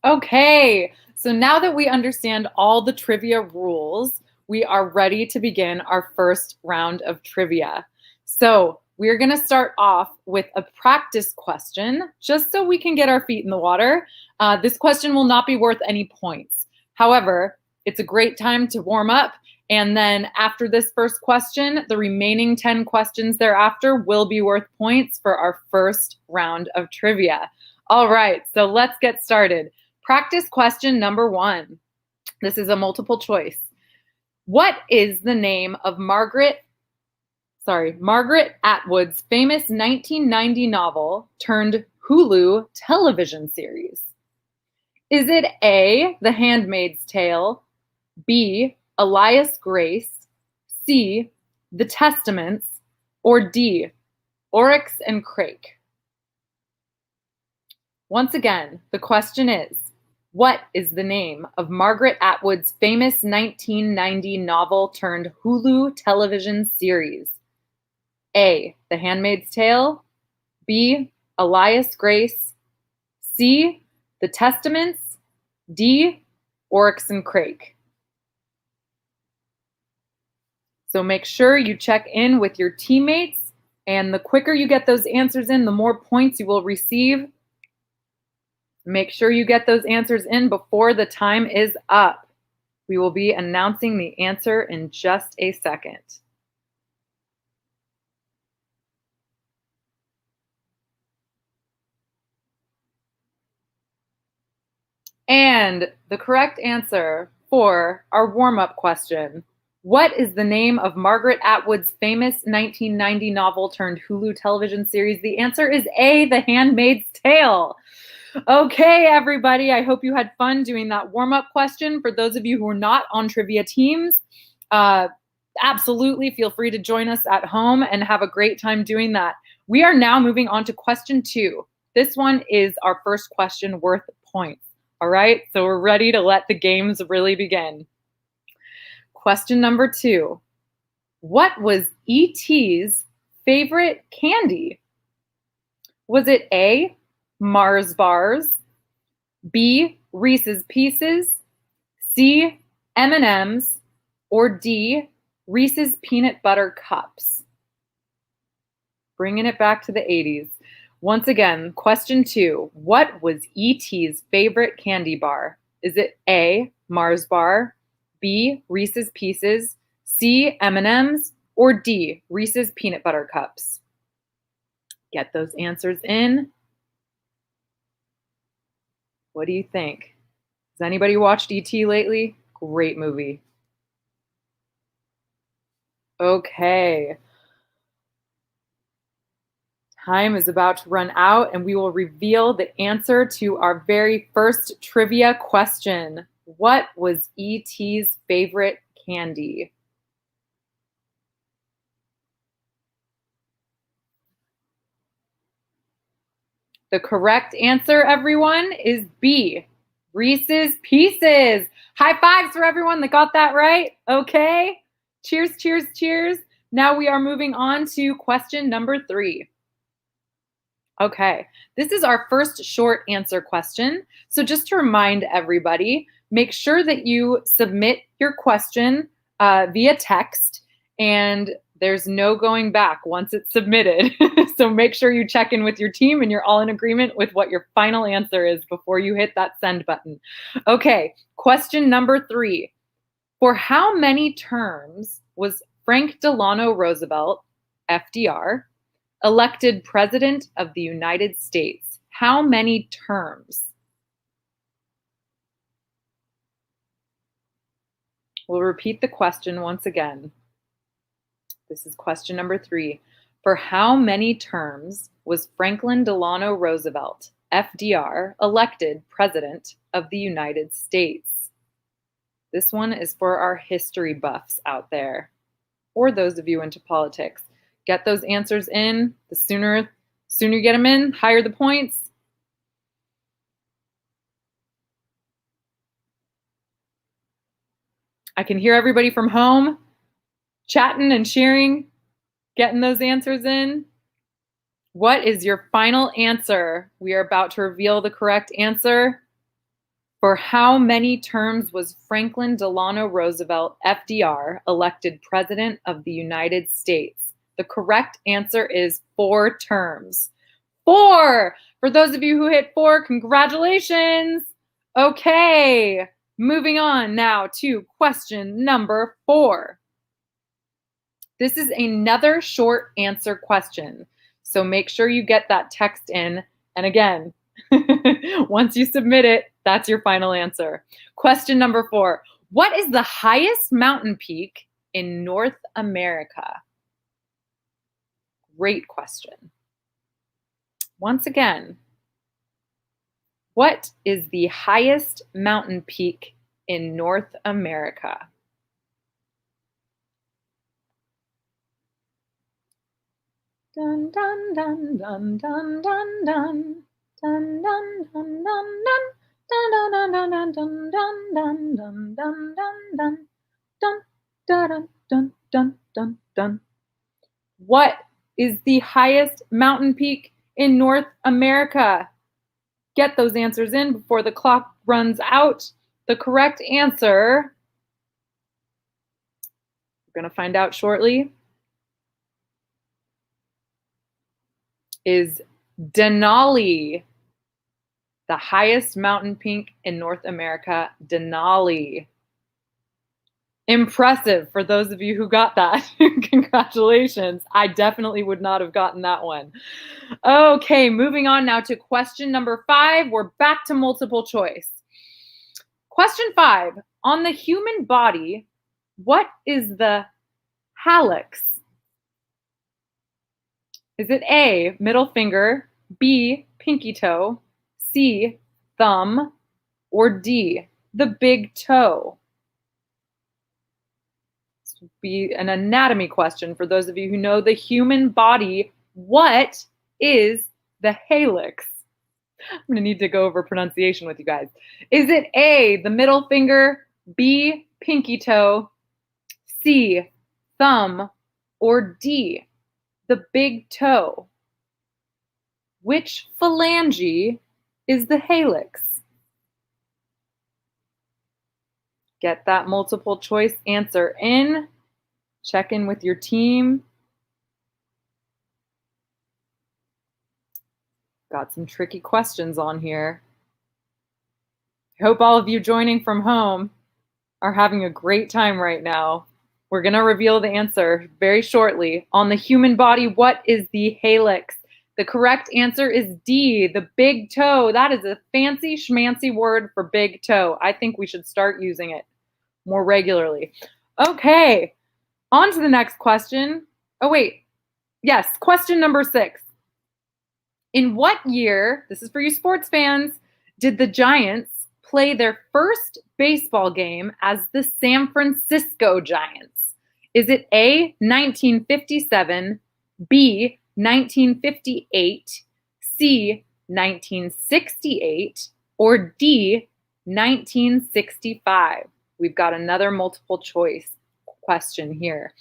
Okay, so now that we understand all the trivia rules, we are ready to begin our first round of trivia. So we're going to start off with a practice question, just so we can get our feet in the water. This question will not be worth any points. However, it's a great time to warm up. And then after this first question, the remaining 10 questions thereafter will be worth points for our first round of trivia. All right, so let's get started. Practice question number 1. This is a multiple choice. What is the name of Margaret Atwood's famous 1990 novel turned Hulu television series? Is it A, The Handmaid's Tale, B, Elias Grace, C, The Testaments, or D, Oryx and Crake? Once again, the question is, what is the name of Margaret Atwood's famous 1990 novel turned Hulu television series? A, The Handmaid's Tale, B, Elias Grace, C, The Testaments, D, Oryx and Crake. So make sure you check in with your teammates, and the quicker you get those answers in, the more points you will receive. Make sure you get those answers in before the time is up. We will be announcing the answer in just a second. And the correct answer for our warm-up question, what is the name of Margaret Atwood's famous 1990 novel turned Hulu television series? The answer is A, The Handmaid's Tale. Okay, everybody, I hope you had fun doing that warm-up question. For those of you who are not on trivia teams, absolutely feel free to join us at home and have a great time doing that. We are now moving on to question 2. This one is our first question worth points. All right, so we're ready to let the games really begin. Question number 2. What was E.T.'s favorite candy? Was it A, Mars bars, B, Reese's Pieces, C, M&Ms, or D, Reese's Peanut Butter Cups? Bringing it back to the 80s. Once again, question 2. What was E.T.'s favorite candy bar? Is it A, Mars bar, B, Reese's Pieces, C, M&Ms, or D, Reese's Peanut Butter Cups? Get those answers in. What do you think? Has anybody watched E.T. lately? Great movie. Okay. Time is about to run out, and we will reveal the answer to our very first trivia question. What was E.T.'s favorite candy? The correct answer, everyone, is B, Reese's Pieces. High fives for everyone that got that right. Okay. Cheers, cheers, cheers. Now we are moving on to question number 3. Okay, this is our first short answer question. So just to remind everybody, make sure that you submit your question via text, and there's no going back once it's submitted. So make sure you check in with your team and you're all in agreement with what your final answer is before you hit that send button. Okay, question number 3. For how many terms was Frank Delano Roosevelt, FDR, elected President of the United States? How many terms? We'll repeat the question once again. This is question number 3. For how many terms was Franklin Delano Roosevelt, FDR, elected President of the United States? This one is for our history buffs out there, or those of you into politics. Get those answers in. The sooner you get them in, higher the points. I can hear everybody from home chatting and cheering, getting those answers in. What is your final answer? We are about to reveal the correct answer. For how many terms was Franklin Delano Roosevelt, FDR, elected President of the United States? The correct answer is 4 terms. 4! For those of you who hit 4, congratulations! Okay, moving on now to question number 4. This is another short answer question, so make sure you get that text in. And again, once you submit it, that's your final answer. Question number 4. What is the highest mountain peak in North America? Great question. Once again, what is the highest mountain peak in North America? Dun dun dun dun dun dun dun. Dun dun dun dun dun. Dun dun dun dun dun dun dun dun dun dun dun dun dun dun dun dun. What is the highest mountain peak in North America? Get those answers in before the clock runs out. The correct answer, we're going to find out shortly, is Denali. The highest mountain peak in North America, Denali. Impressive for those of you who got that. Congratulations. I definitely would not have gotten that one. Okay, moving on now to question number 5. We're back to multiple choice. Question 5. On the human body, what is the hallux? Is it A, middle finger, B, pinky toe, C, thumb, or D, the big toe? This would be an anatomy question for those of you who know the human body. What is the hallux? I'm going to need to go over pronunciation with you guys. Is it A, the middle finger, B, pinky toe, C, thumb, or D, the big toe? Which phalange is the hallux? Get that multiple choice answer in. Check in with your team. Got some tricky questions on here. I hope all of you joining from home are having a great time right now. We're going to reveal the answer very shortly. On the human body, what is the hallux? The correct answer is D, the big toe. That is a fancy schmancy word for big toe. I think we should start using it more regularly. Okay, on to the next question. Oh, wait. Yes, question number 6. In what year, this is for you sports fans, did the Giants play their first baseball game as the San Francisco Giants? Is it A, 1957, B, 1958, C, 1968, or D, 1965? We've got another multiple choice question here.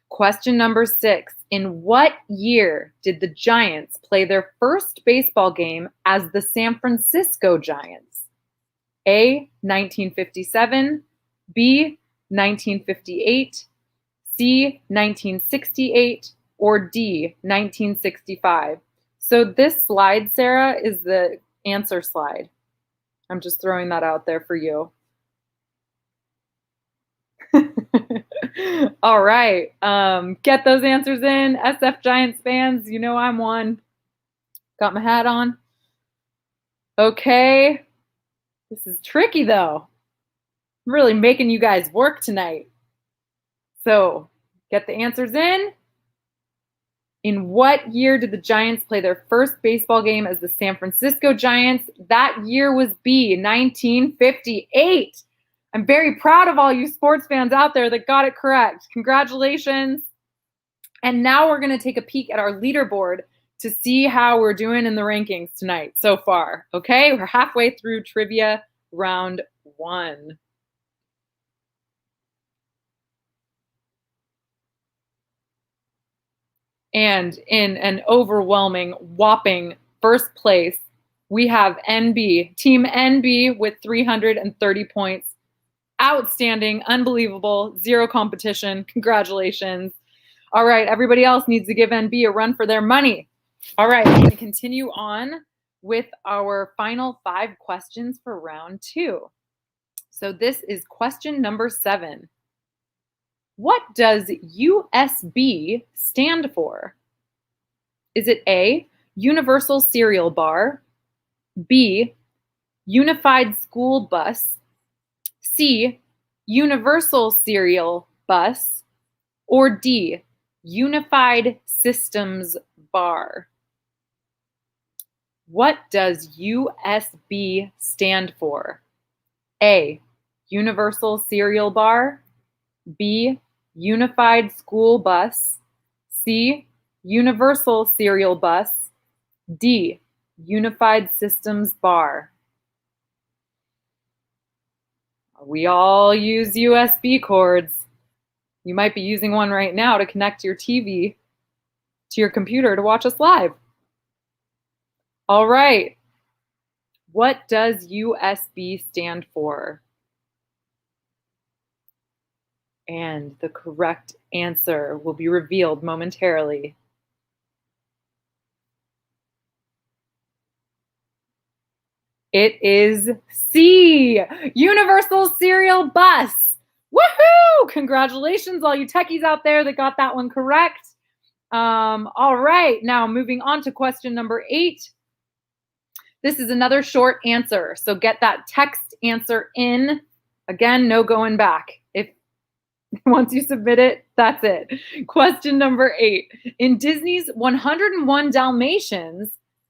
Question number 6. In what year did the Giants play their first baseball game as the San Francisco Giants? A, 1957, B, 1958, C, 1968, or D, 1965? So this slide, Sarah, is the answer slide. I'm just throwing that out there for you. All right. Get those answers in. SF Giants fans, you know I'm one. Got my hat on. Okay. This is tricky, though. I'm really making you guys work tonight. So, get the answers in. In what year did the Giants play their first baseball game as the San Francisco Giants? That year was B, 1958. I'm very proud of all you sports fans out there that got it correct. Congratulations. And now we're going to take a peek at our leaderboard to see how we're doing in the rankings tonight so far. Okay, we're halfway through trivia round 1. And in an overwhelming, whopping first place, We have NB, Team NB with 330 points. Outstanding, unbelievable, zero competition. Congratulations. All right, everybody else needs to give NB a run for their money. All right, we're going to continue on with our final 5 questions for round 2. So this is question number 7. What does USB stand for? Is it A, Universal Serial Bar, B, Unified School Bus, C, Universal Serial Bus, or D, Unified Systems Bar? What does USB stand for? A, Universal Serial Bar, B, Unified School Bus, C, Universal Serial Bus, D, Unified Systems Bar. We all use USB cords. You might be using one right now to connect your TV to your computer to watch us live. All right. What does USB stand for? And the correct answer will be revealed momentarily. It is C, Universal Serial Bus. Woohoo! Congratulations, all you techies out there that got that one correct. All right, now moving on to question number 8. This is another short answer, so get that text answer in. Again, no going back. If once you submit it, that's it. Question number 8. In Disney's 101 Dalmatians,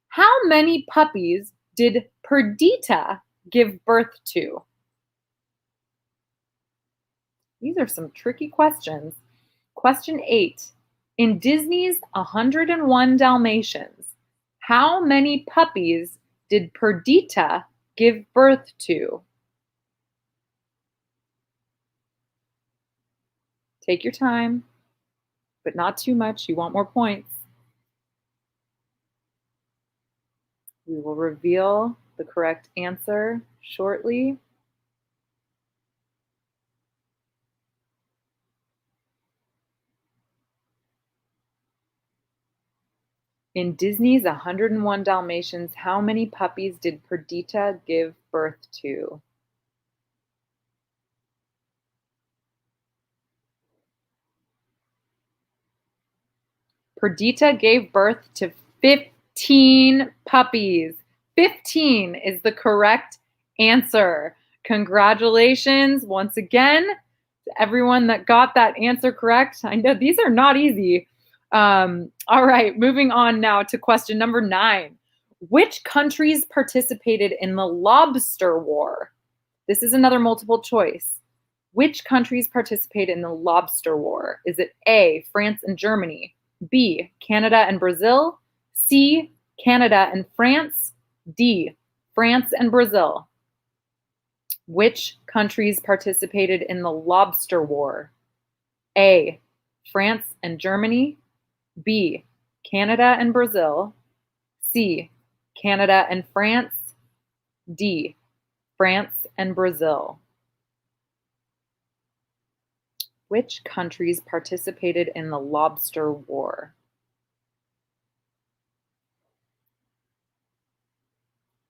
how many puppies did Perdita give birth to? These are some tricky questions. Question 8. In Disney's 101 Dalmatians, how many puppies did Perdita give birth to? Take your time, but not too much. You want more points. We will reveal the correct answer shortly. In Disney's 101 Dalmatians, how many puppies did Perdita give birth to? Perdita gave birth to 15 puppies. 15 is the correct answer. Congratulations once again to everyone that got that answer correct. I know these are not easy. All right, moving on now to question number 9. Which countries participated in the Lobster War? This is another multiple choice. Which countries participated in the Lobster War? Is it A, France and Germany, B, Canada and Brazil, C, Canada and France, D, France and Brazil? Which countries participated in the Lobster War? A, France and Germany, B, Canada and Brazil, C, Canada and France, D, France and Brazil. Which countries participated in the Lobster War?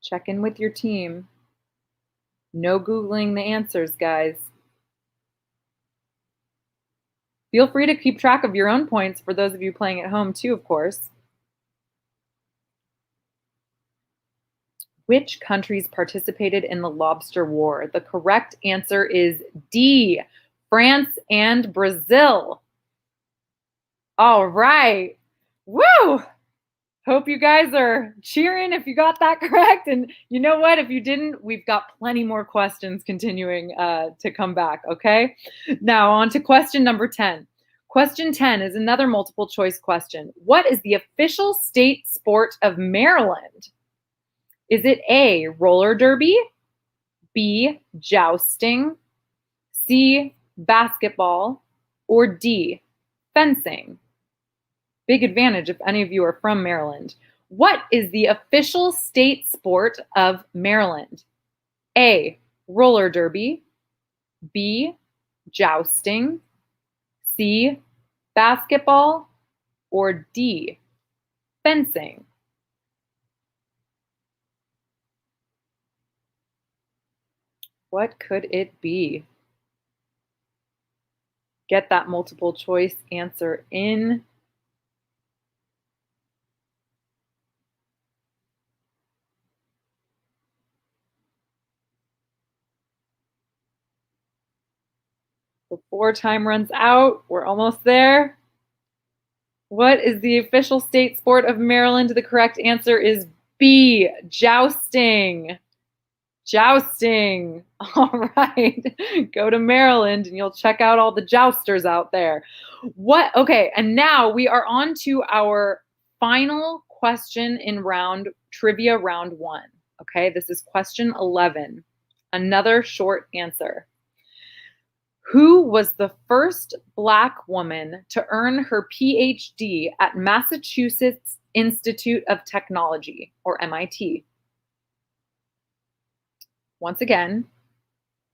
Check in with your team. No Googling the answers, guys. Feel free to keep track of your own points for those of you playing at home too, of course. Which countries participated in the Lobster War? The correct answer is D, France and Brazil. All right. Woo! Hope you guys are cheering if you got that correct. And you know what? If you didn't, we've got plenty more questions continuing to come back, okay? Now on to question number 10. Question 10 is another multiple choice question. What is the official state sport of Maryland? Is it A, roller derby, B, jousting, C, basketball, or D, fencing? Big advantage if any of you are from Maryland. What is the official state sport of Maryland? A, roller derby. B, jousting. C, basketball. Or D, fencing. What could it be? Get that multiple choice answer in. Before time runs out, we're almost there. What is the official state sport of Maryland? The correct answer is B, jousting. Jousting. All right. Go to Maryland and you'll check out all the jousters out there. What? Okay. And now we are on to our final question in trivia round 1. Okay. This is question 11. Another short answer. Who was the first Black woman to earn her PhD at Massachusetts Institute of Technology, or MIT? Once again,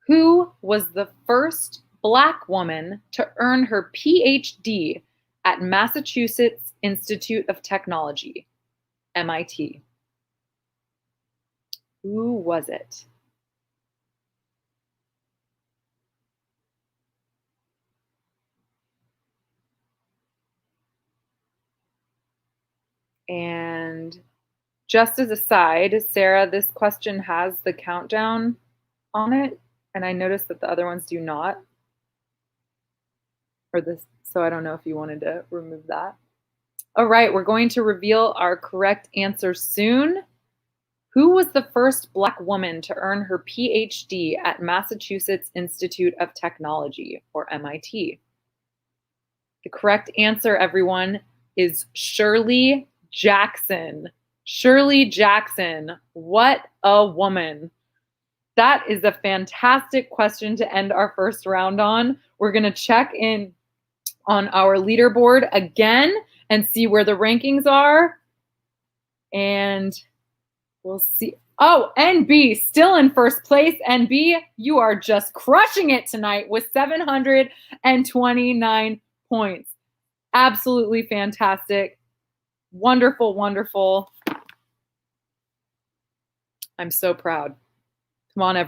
who was the first Black woman to earn her PhD at Massachusetts Institute of Technology, MIT? Who was it? And just as a side, Sarah, this question has the countdown on it, and I noticed that the other ones do not. So I don't know if you wanted to remove that. All right, we're going to reveal our correct answer soon. Who was the first Black woman to earn her PhD at Massachusetts Institute of Technology, or MIT? The correct answer, everyone, is Shirley Jackson. Shirley Jackson. What a woman. That is a fantastic question to end our first round on. We're going to check in on our leaderboard again and see where the rankings are. And we'll see. Oh, NB still in first place. NB, you are just crushing it tonight with 729 points. Absolutely fantastic. Wonderful, wonderful. I'm so proud. Come on, everyone.